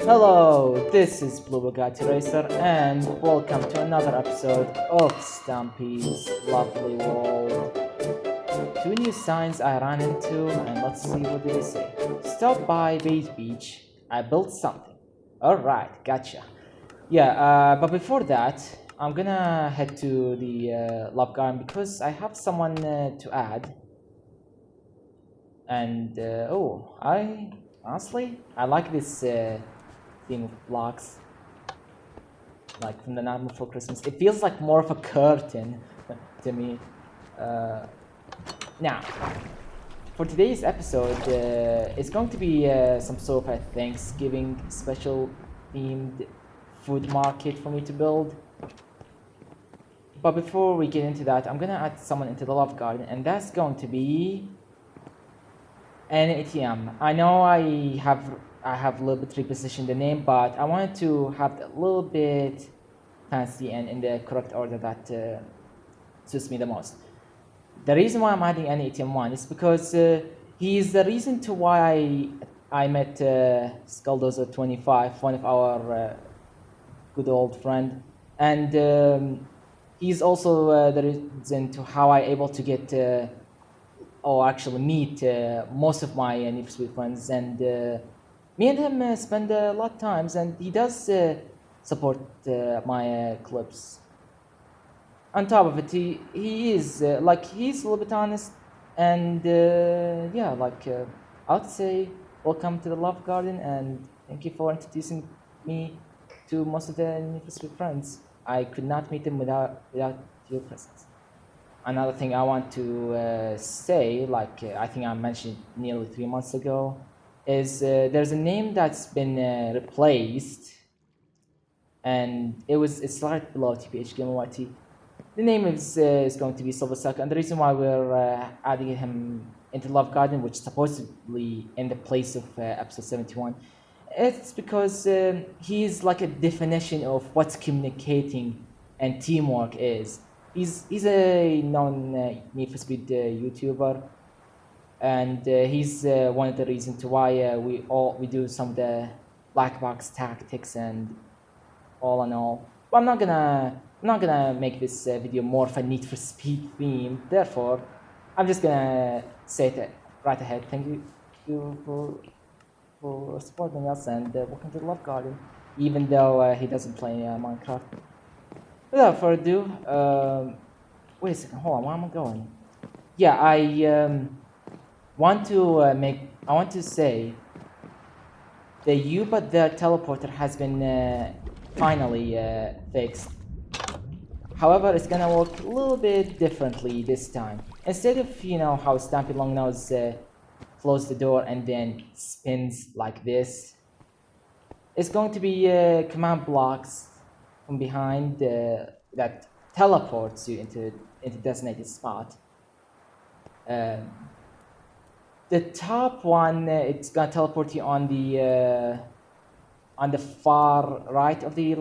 Hello, this is Blue Bugatti Racer, and welcome to another episode of Stampy's Lovely World. Two new signs I ran into, and let's see what they say. Stop by Beach Beach. I built something. Alright, gotcha. But before that, I'm gonna head to the Love Garden because I have someone to add. And I honestly like this theme of blocks, like from the Nightmare Before Christmas. It feels like more of a curtain to me. Now, for today's episode, it's going to be some sort of a Thanksgiving special themed food market for me to build. But before we get into that, I'm gonna add someone into the Love Garden, and that's going to be an ATM. I know I have a little bit repositioned the name, but I wanted to have it a little bit fancy and in the correct order that suits me the most. The reason why I'm adding an ATM1 is because he is the reason to why I met Skulldozer25, one of our good old friend, and he's also the reason to how I able to get or actually meet most of my Need for Speed friends, and me and him spend a lot of times, and he does support my clips. On top of it, he is he's a little bit honest, and I would say welcome to the Love Garden, and thank you for introducing me to most of the Need for Speed friends. I could not meet them without your presence. Another thing I want to say, I think I mentioned nearly 3 months ago, is there's a name that's been replaced, and it's right below TPH Gamer YT. The name is going to be Silversuck, and the reason why we're adding him into Love Garden, which supposedly in the place of episode 71, it's because he's like a definition of what communicating and teamwork is. He's a known Need for Speed YouTuber, and he's one of the reasons to why we do some of the black box tactics and all in all. But I'm not gonna make this video more of a Need for Speed theme. Therefore, I'm just gonna say it right ahead. Thank you for supporting us, and welcome to the Love Garden. Even though he doesn't play Minecraft. Without further ado, wait a second, hold on, where am I going? Yeah, I want to say the but the teleporter has been finally fixed. However, it's gonna work a little bit differently this time. Instead of, how Stampy Longnose closes the door and then spins like this, it's going to be command blocks from behind that teleports you into designated spot. The top one, it's gonna teleport you on the far right of the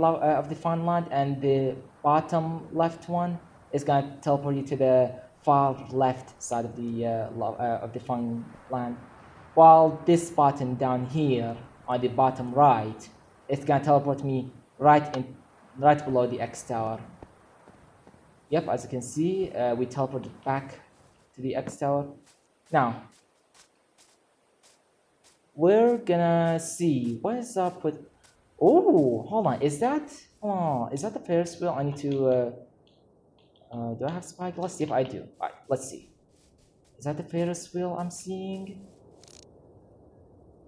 farmland, and the bottom left one is gonna teleport you to the far left side of the farmland. While this button down here on the bottom right, it's gonna teleport me right below the X tower. Yep, as you can see, we teleported back to the X tower. Now, we're gonna see what is up with. Oh, hold on, is that the Ferris wheel? I need to. Do I have spyglass? Yep, I do. Alright, let's see. Is that the Ferris wheel I'm seeing?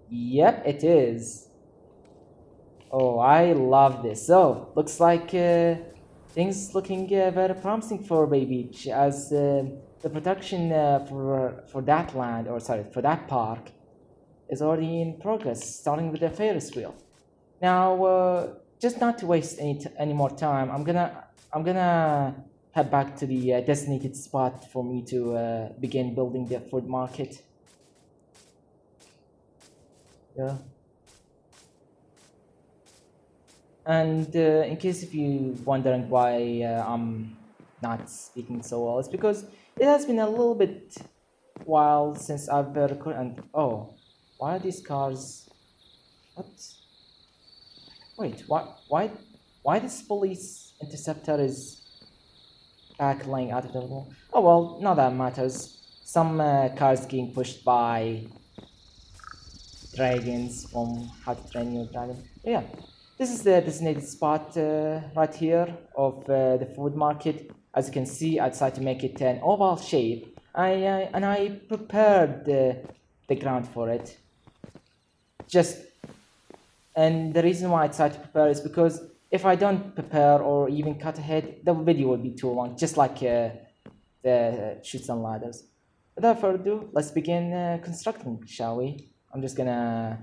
Yep, it is. Oh, I love this. So, looks like things looking very promising for Bay Beach, as the production for that land, or sorry, for that park, is already in progress, starting with the Ferris wheel. Now, just not to waste any more time, I'm gonna head back to the designated spot for me to begin building the food market. Yeah. And in case if you wondering why I'm not speaking so well, it's because it has been a little bit while since I've recorded. And oh, why are these cars? What? Wait, why this police interceptor is back laying out of the wall? Oh well, not that matters. Some cars getting pushed by dragons from How to Train Your Dragon. Yeah, this is the designated spot right here of the food market. As you can see, I decided to make it an oval shape. And I prepared the ground for it. Just and the reason why I decided to prepare is because if I don't prepare or even cut ahead, the video will be too long, just like the chutes and ladders. Without further ado, let's begin constructing, shall we? I'm just gonna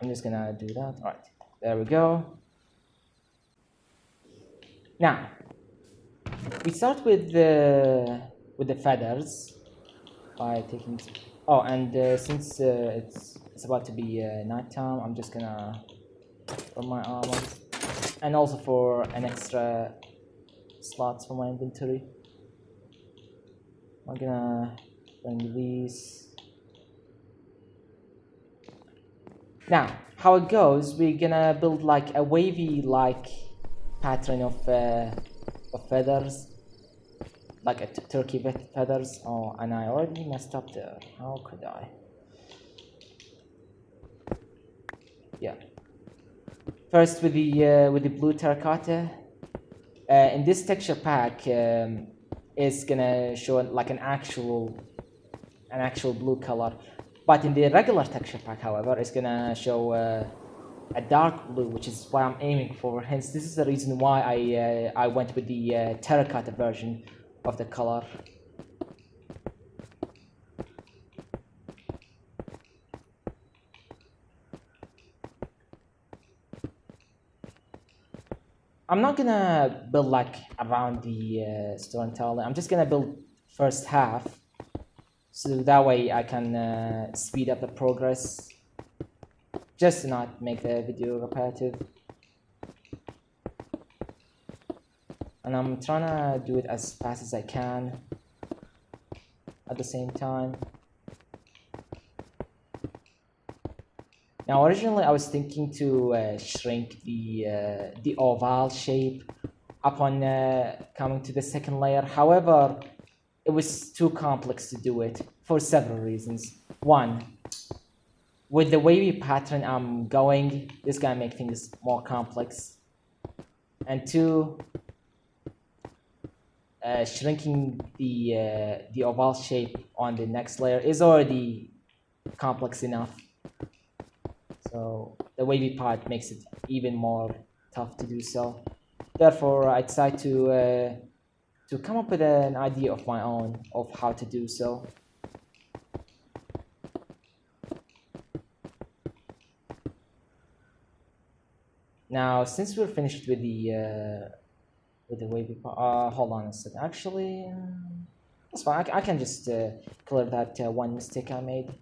do that. All right, there we go. Now we start with the feathers by taking. Oh, and since it's about to be nighttime, I'm just gonna put my armor, and also for an extra slots for my inventory, I'm gonna bring these. Now, how it goes, we're gonna build like a wavy like pattern of feathers, like a turkey feathers. Oh, and I already messed up there. How could I? Yeah. First with the blue terracotta. In this texture pack, it's gonna show like an actual blue color. But in the regular texture pack, however, it's gonna show a dark blue, which is what I'm aiming for. Hence, this is the reason why I went with the terracotta version of the color. I'm not gonna build like around the storytelling. I'm just gonna build first half, so that way I can speed up the progress, just to not make the video repetitive. And I'm trying to do it as fast as I can at the same time. Now, originally I was thinking to shrink the oval shape upon coming to the second layer. However, it was too complex to do it for several reasons. One, with the wavy pattern I'm going, this gonna make things more complex. And two, shrinking the oval shape on the next layer is already complex enough. So the wavy part makes it even more tough to do so. Therefore, I decided to come up with an idea of my own of how to do so. Now, since we're finished with the wavy part, hold on a second. Actually, that's fine. I can just clear that one mistake I made.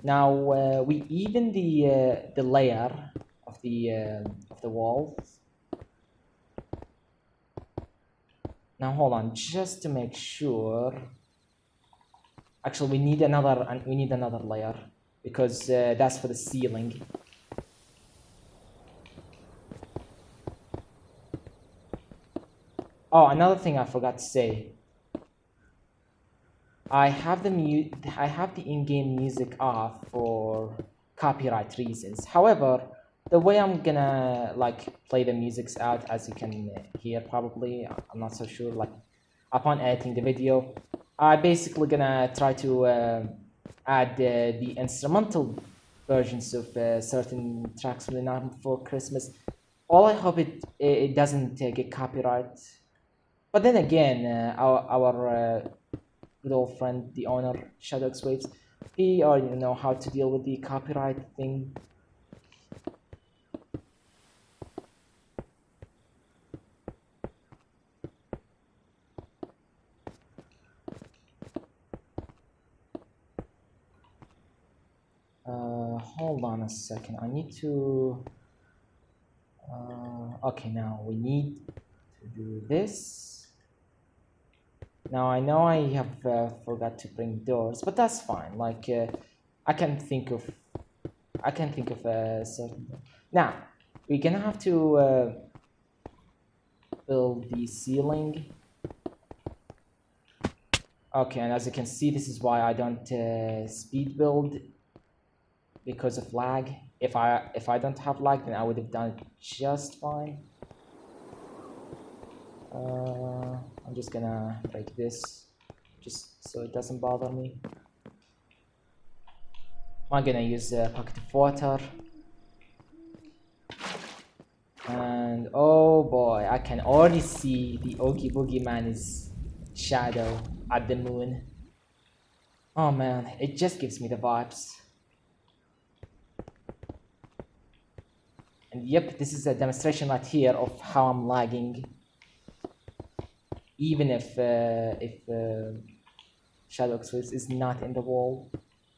Now we even the layer of the walls. Now hold on, just to make sure. Actually, we need another layer because that's for the ceiling. Oh, another thing I forgot to say. I have the in-game music off for copyright reasons. However, the way I'm gonna like play the musics out, as you can hear probably, I'm not so sure. Like upon editing the video, I basically gonna try to add the instrumental versions of certain tracks from the Nightmare Before Christmas. All I hope it doesn't get copyright. But then again, our good old friend, the owner, Shadow Waves, he already know how to deal with the copyright thing. Hold on a second. I need to. Okay, now we need to do this. Now I know I have forgot to bring doors, but that's fine. Like I can think of I can't think of a certain. Now we're gonna have to build the ceiling. Okay, and as you can see, this is why I don't speed build, because of lag. If I don't have lag, then I would have done it just fine. I'm just gonna break this just so it doesn't bother me. I'm gonna use a bucket of water. And oh boy, I can already see the Oogie Boogie Man's shadow at the moon. Oh man, it just gives me the vibes. And yep, this is a demonstration right here of how I'm lagging. Even if Shadow Express is not in the wall.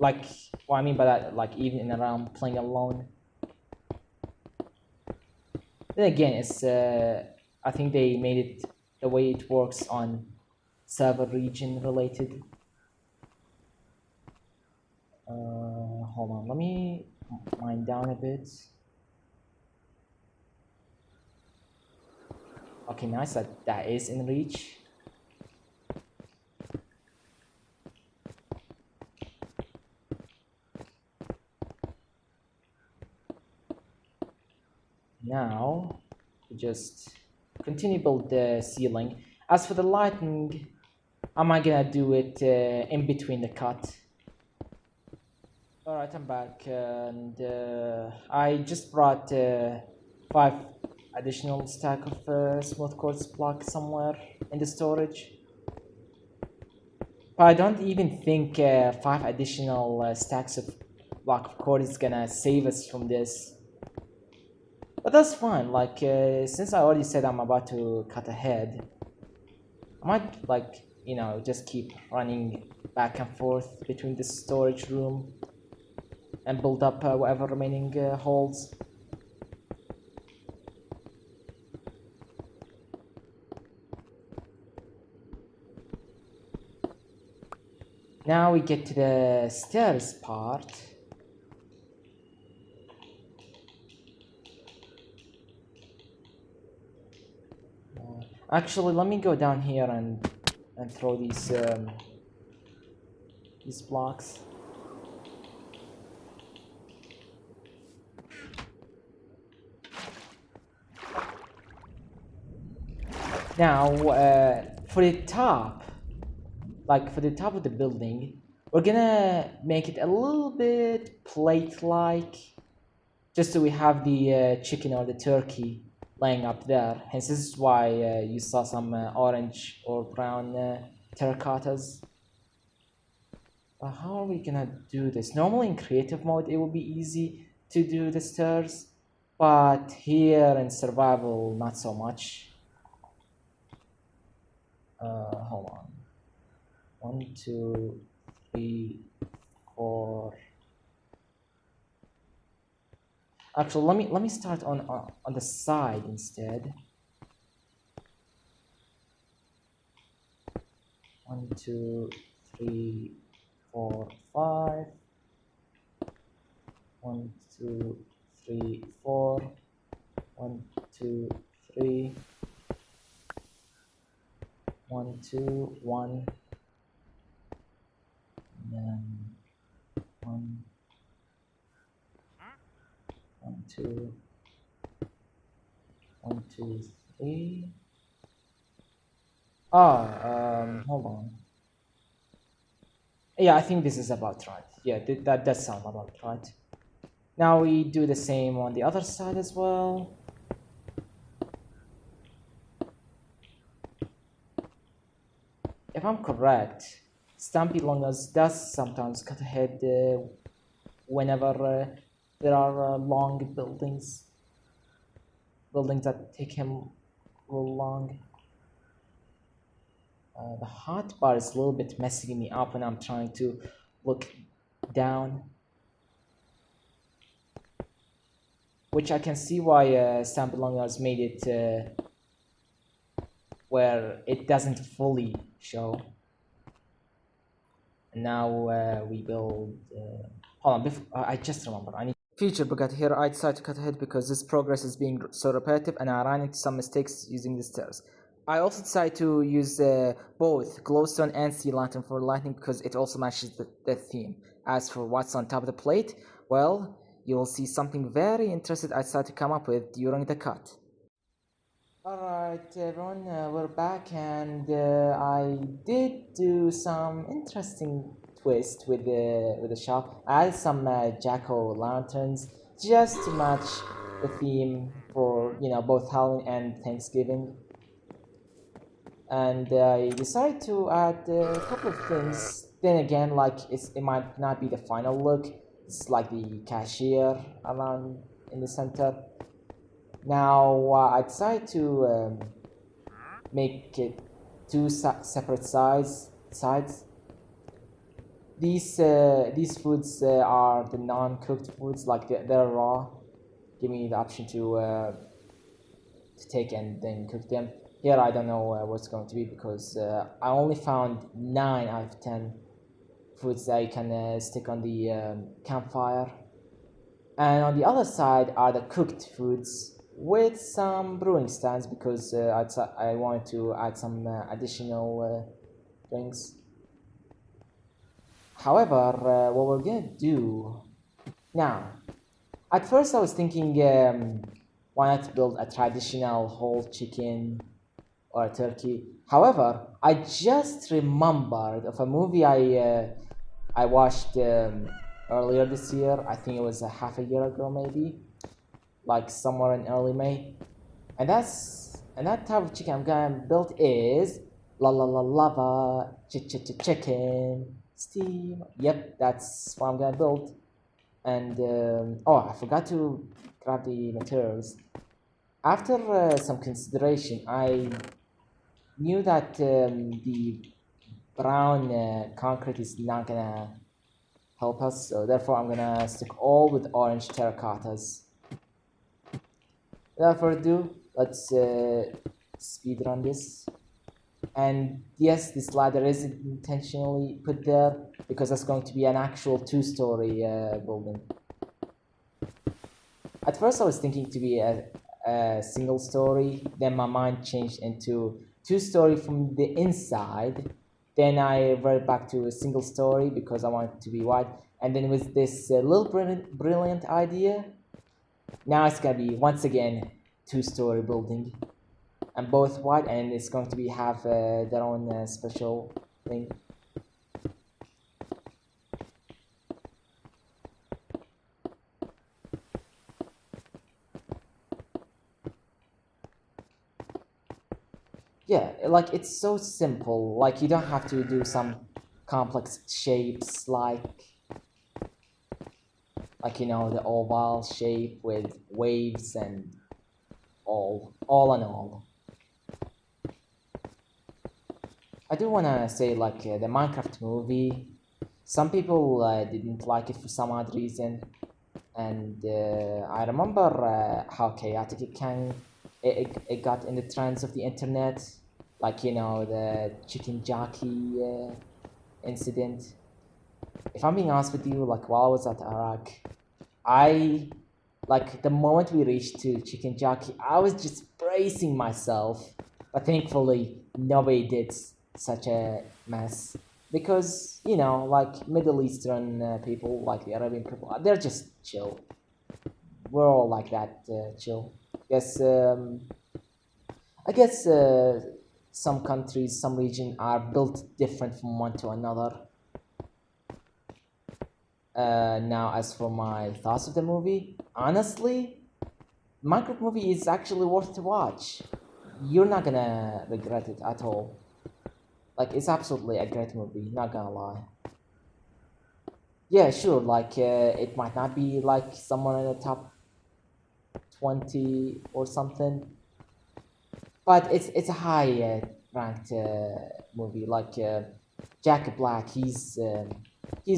Like, what I mean by that, like even in a round playing alone. Then again, it's I think they made it the way it works on server region related. Hold on, let me mine down a bit. Okay, nice, that is in reach. Now we just continue build the ceiling. As for the lighting, am I gonna do it in between the cut? Alright, I'm back, and I just brought 5 additional stack of smooth quartz block somewhere in the storage. But I don't even think 5 additional stacks of block of quartz is gonna save us from this. But that's fine, like since I already said I'm about to cut ahead, I might, like, you know, just keep running back and forth between the storage room and build up whatever remaining holes. Now we get to the stairs part. Actually, let me go down here and throw these blocks. Now, for the top, like for the top of the building, we're gonna make it a little bit plate-like, just so we have the chicken or the turkey laying up there. Hence, this is why you saw some orange or brown terracottas. How are we gonna do this? Normally in creative mode, it would be easy to do the stairs, but here in survival, not so much. Hold on. 1, 2, 3, 4. Actually, let me start on the side instead. 1, 2, 3, 4, 5. 1, 2, 3, 4. 1, 2, 3. 1, 2, 1. And then 1, 1, 2, 1, 2, 3. Hold on. Yeah, I think this is about right. Yeah, that does sound about right. Now we do the same on the other side as well. If I'm correct, Stampy Longas does sometimes cut ahead whenever there are long buildings that take him real long. The hotbar is a little bit messing me up when I'm trying to look down, which I can see why Stampy Longas made it where it doesn't fully show. And now we build. Hold on, I just remember. I need. Feature, but here I decided to cut ahead because this progress is being so repetitive and I ran into some mistakes using the stairs. I also decided to use both glowstone and sea lantern for lighting because it also matches the theme. As for what's on top of the plate, well, you'll see something very interesting I decided to come up with during the cut. Alright, everyone, we're back, and I did do some interesting twist with the shop. I added some jack o' lanterns just to match the theme for both Halloween and Thanksgiving. And I decided to add a couple of things. Then again, it might not be the final look. It's like the cashier around in the center. Now I decided to make it two separate sides. These foods are the non-cooked foods, like they're raw. Give me the option to take and then cook them. Here I don't know what's going to be because I only found 9 out of 10 foods that you can stick on the campfire. And on the other side are the cooked foods with some brewing stands because I wanted to add some additional drinks. However, what we're gonna do now, at first I was thinking, why not build a traditional whole chicken or a turkey? However, I just remembered of a movie I watched earlier this year. I think it was a half a year ago, maybe, like somewhere in early May. And that type of chicken I'm gonna build is la la la lava chicken steam. Yep, that's what I'm gonna build. And oh, I forgot to grab the materials. After some consideration, I knew that the brown concrete is not gonna help us, so therefore I'm gonna stick all with orange terracottas. Without further ado, let's speed run this. And yes, this ladder is intentionally put there because that's going to be an actual two-story building. At first I was thinking to be a single story, then my mind changed into two-story from the inside. Then I reverted back to a single story because I wanted it to be wide. And then with this little brilliant idea, now it's gonna be once again two-story building, and both wide, and it's going to be have their own special thing. Yeah, like it's so simple. Like you don't have to do some complex shapes like the oval shape with waves and all in all. I do wanna say the Minecraft movie. Some people didn't like it for some odd reason, and I remember how chaotic it got in the trends of the internet, the chicken jockey incident. If I'm being honest with you, like while I was at Iraq, I like the moment we reached to chicken jockey, I was just bracing myself, but thankfully nobody did such a mess because like Middle Eastern people, like the Arabian people, they're just chill. We're all like that, chill. Yes, I guess some countries, some region are built different from one to another. Now, as for my thoughts of the movie, honestly, Minecraft movie is actually worth to watch. You're not gonna regret it at all. Like, it's absolutely a great movie, not gonna lie. Yeah, sure, it might not be like somewhere in the top 20 or something, but it's a high ranked movie. Jack Black, he's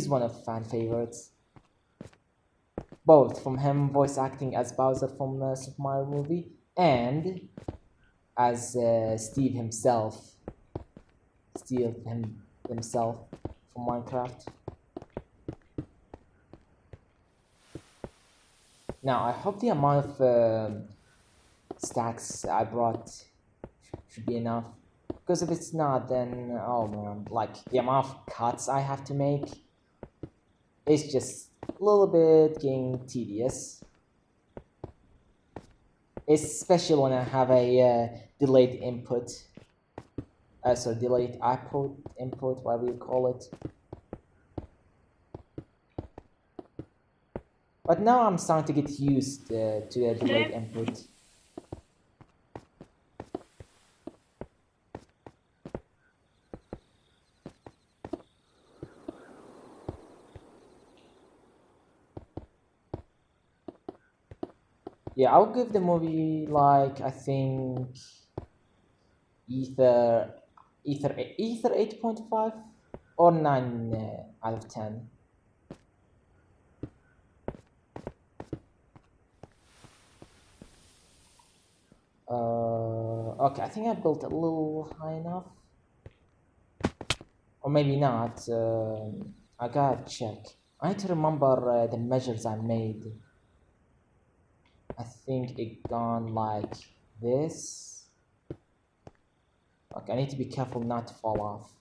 one of fan favorites. Both from him voice acting as Bowser from Super Mario movie and as Steve himself from Minecraft. Now I hope the amount of stacks I brought should be enough. Because if it's not, then oh man, like the amount of cuts I have to make is just a little bit getting tedious. Especially when I have a delayed input. So delayed output, input, whatever you call it. But now I'm starting to get used to the delayed input. Yeah, I'll give the movie like I think either either 8.5 or 9 out of 10. Okay, I think I built a little high enough, or maybe not. I gotta check. I need to remember the measures I made. I think it gone like this. Okay, I need to be careful not to fall off.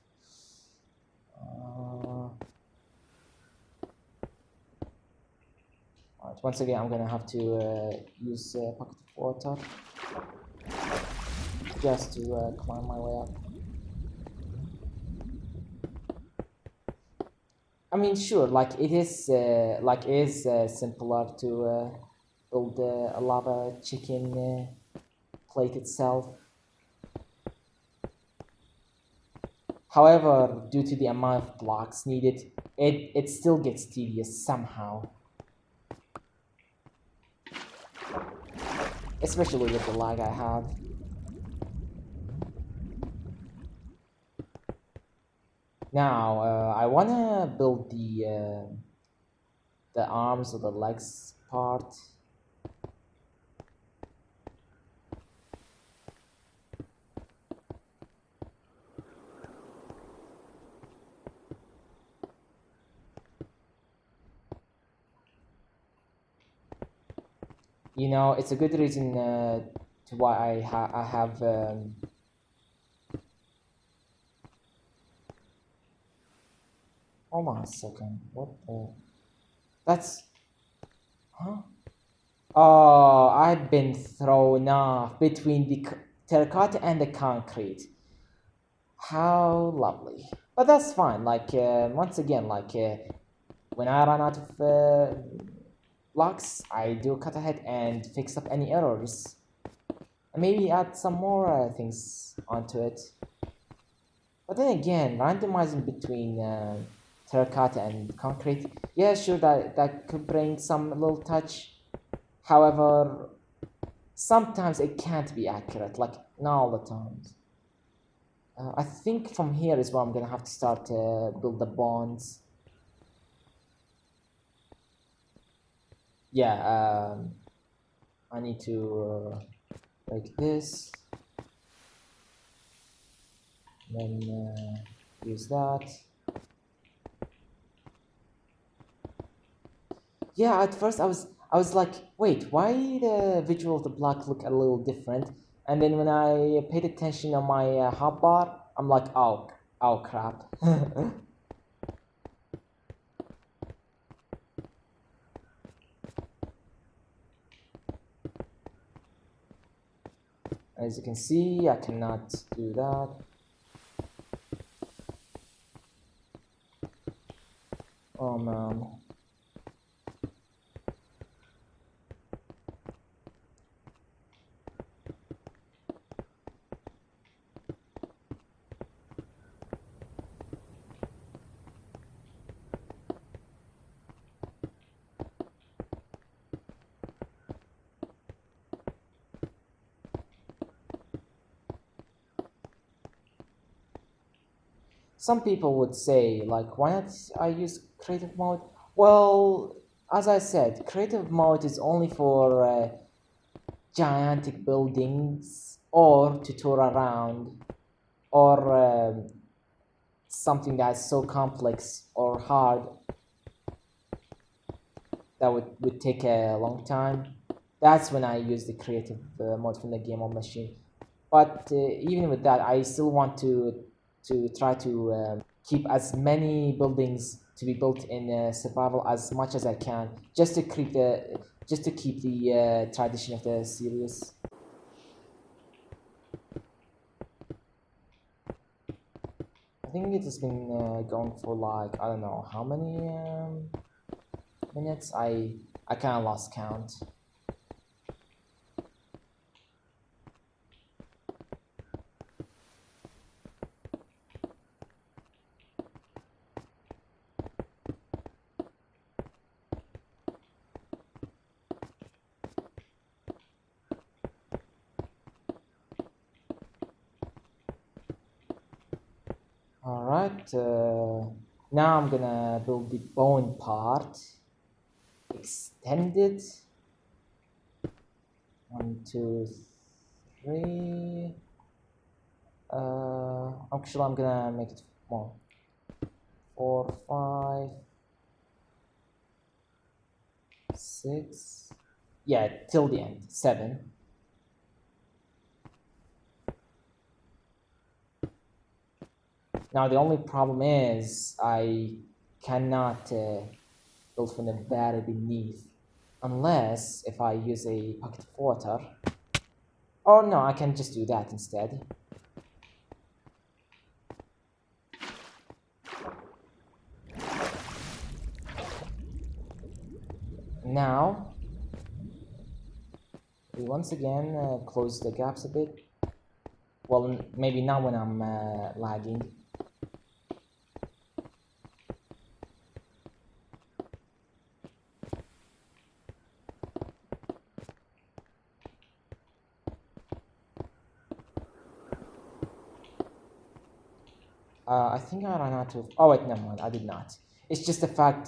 Alright, once again, I'm gonna have to use a bucket of water just to climb my way up. I mean, sure, like it is simpler to build a lava chicken plate itself. However, due to the amount of blocks needed, it still gets tedious somehow. Especially with the lag I have. Now, I wanna build the arms or the legs part. You know, it's a good reason to why I have hold on a second. What the? That's huh? Oh, I've been thrown off between the terracotta and the concrete. How lovely. But that's fine. Like once again, like when I run out of blocks, I do cut ahead and fix up any errors. And maybe add some more things onto it. But then again, randomizing between terracotta and concrete, yeah, sure, that could bring some little touch. However, sometimes it can't be accurate, like not all the times. I think from here is where I'm gonna have to start to build the bonds. Yeah, I need to break this, then use that. Yeah, at first I was like, wait, why the visual of the block look a little different? And then when I paid attention on my hotbar, I'm like, oh crap. As you can see, I cannot do that. Oh man. Some people would say, like, why not I use creative mode? Well, as I said, creative mode is only for gigantic buildings or to tour around or something that's so complex or hard. that would take a long time. That's when I use the creative mode from the game on machine. But even with that, I still want to try to keep as many buildings to be built in survival as much as I can, just to keep the tradition of the series. I think it has been going for like I don't know how many minutes. I kind of lost count. All right. Now I'm gonna build the bone part. Extend it. One, two, three. Actually, I'm gonna make it more. 4, 5, 6. Yeah, till the end. 7. Now the only problem is I cannot build from the battle beneath, unless if I use a bucket of water. Or no, I can just do that instead. Now we once again close the gaps a bit. Well, maybe not when I'm lagging. I think I ran out of. Oh wait, never mind. I did not. It's just the fact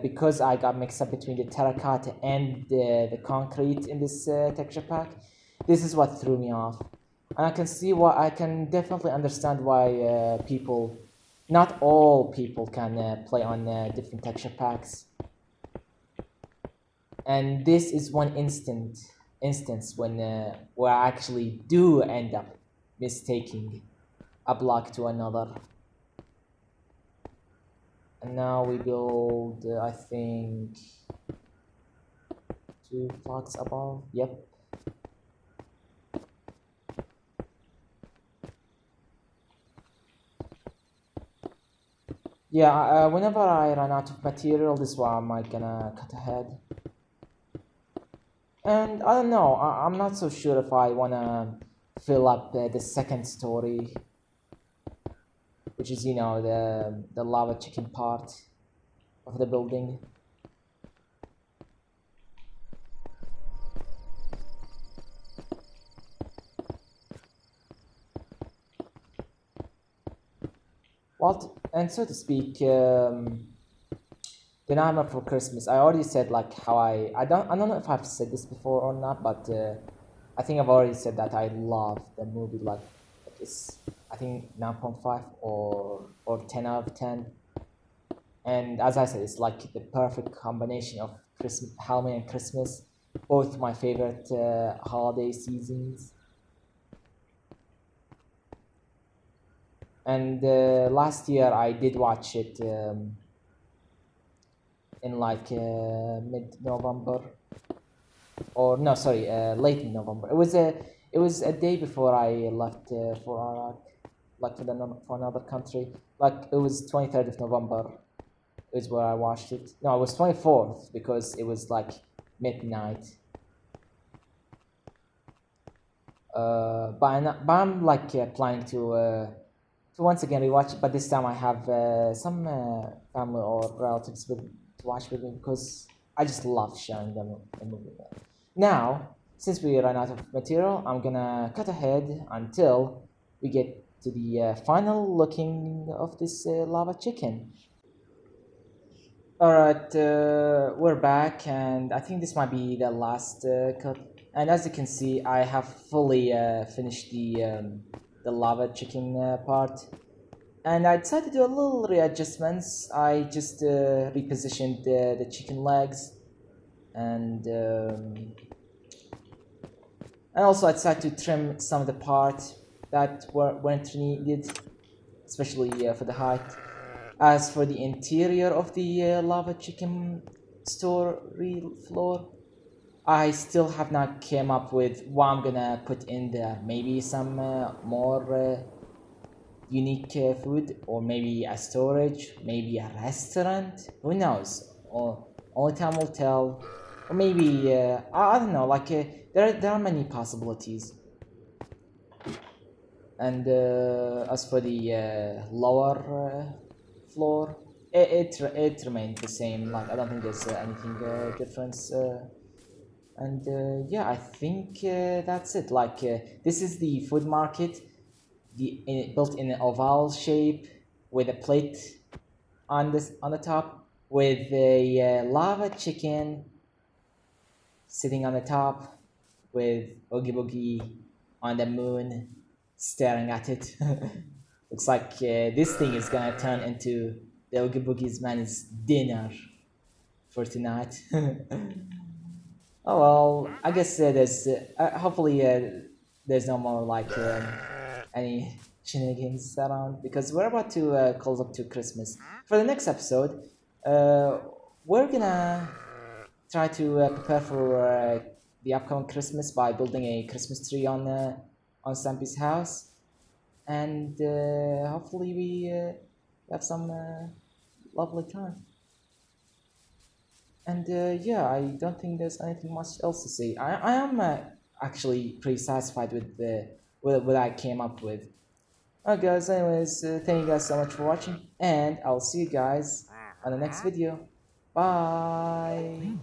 because I got mixed up between the terracotta and the concrete in this texture pack. This is what threw me off, and I can see why. I can definitely understand why people, not all people, can play on different texture packs. And this is one instance when where I actually do end up mistaking a block to another. And now we build, I think, 2 blocks above. Yep. Yeah, whenever I run out of material, this is why I'm like, gonna cut ahead. And I don't know, I'm not so sure if I wanna fill up the second story, which is, you know, the lava chicken part of the building. Well, and so to speak, the Nightmare for Christmas. I already said like how I don't know if I've said this before or not, but I think I've already said that I love the movie. Like it's I think 9.5 or 10 out of 10. And as I said, it's like the perfect combination of Christmas, Halloween and Christmas, both my favorite holiday seasons. And last year I did watch it in like mid-November, or no, sorry, late in November. It was a day before I left for Iraq, like for another country. Like it was 23rd of November is where I watched it. No, it was 24th because it was like midnight. But I'm like planning to once again rewatch it, but this time I have some family or relatives to watch with me because I just love sharing them the movie. Now, since we ran out of material, I'm gonna cut ahead until we get to the final looking of this lava chicken. All right, we're back, and I think this might be the last cut. And as you can see, I have fully finished the lava chicken part, and I decided to do a little readjustments. I just repositioned the chicken legs, and and also I decided to trim some of the parts that weren't needed, especially for the height. As for the interior of the lava chicken store real floor, I still have not came up with what I'm gonna put in there. Maybe some more unique food, or maybe a storage, maybe a restaurant. Who knows? Or only time will tell. Or maybe I don't know. Like there are many possibilities. And as for the lower floor, it remained the same. Like I don't think there's anything difference. And yeah, I think that's it. Like this is the food market, built in an oval shape with a plate on the top with a lava chicken sitting on the top with Oogie Boogie on the moon staring at it. Looks like this thing is gonna turn into the Oogie Boogie's man's dinner for tonight. Oh well, I guess there's hopefully there's no more like any shenanigans around because we're about to close up to Christmas. For the next episode, uh, we're gonna try to prepare for the upcoming Christmas by building a Christmas tree on Stampy's house, and hopefully we have some lovely time. And yeah, I don't think there's anything much else to say. I am actually pretty satisfied with the with what I came up with. Alright guys, anyways, thank you guys so much for watching, and I'll see you guys on the next video. Bye!